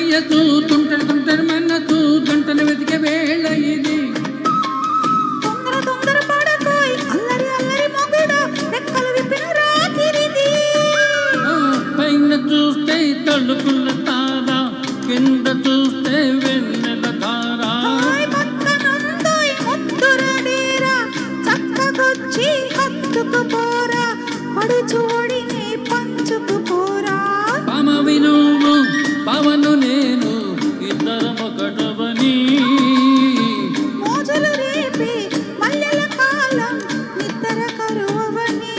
వయసు తుంటరి మనసు గంటను వెతికే వేళ ఇది. తొందర పడకోయ్ అల్లరి మొగుడు రెక్కలు విప్పిన రాత్రిది. పైన చూస్తే తలుపుల తార, కింద చూస్తే వెన్నెల ధార. పక్కనుందోయ్ ముద్దురడీరా చక్కగొచ్చి హత్తుకుపోరా పడు చూడిని పంచుకుపోరా. పామవి నువ్వు పవను నేను ఇద్దరం ఒకటవని. మోజులు రేపి మల్లెల కాలం నిద్ర కరువని.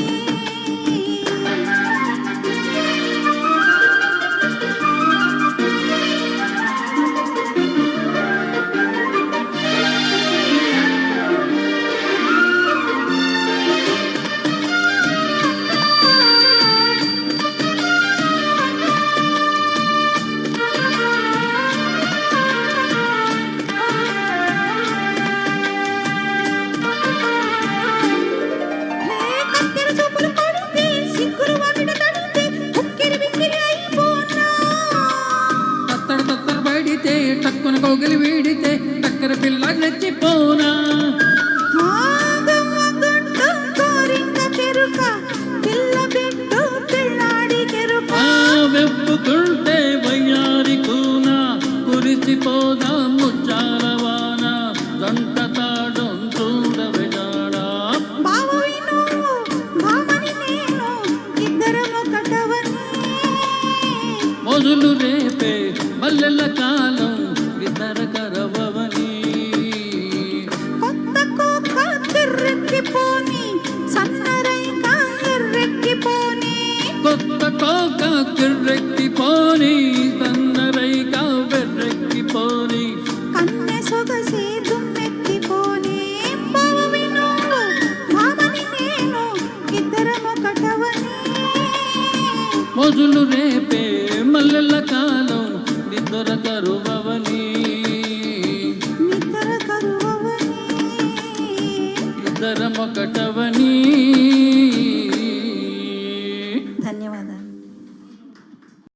టక్కున కోగిలి వీడితే టక్కర పిల్ల నచ్చిపోనా. వెప్పుకుంటే వయ్యారి కూన కురిసిపోదా ముచ్చాలవాన. దంత తాడం చూడబెడాడా. మొదలు రేపే మల్లెల కాలం ఇతర కరవని. కొత్త కోక తిర్రెక్కిపోని సన్నరైక ఎర్రెక్కిపోని. కొత్త కోక కిర్రెక్కిపోని సన్నరైక వెర్రెక్కిపోని. కన్నె సొగసి దుమ్మెక్కిపోని. బావవి నువ్వు మామని నేను ఇద్దరం ఒకటవని. మొదలు రేపే మల్లెల కాలం నిద్ర కరువని. ఇద్దరం ఒకటవని.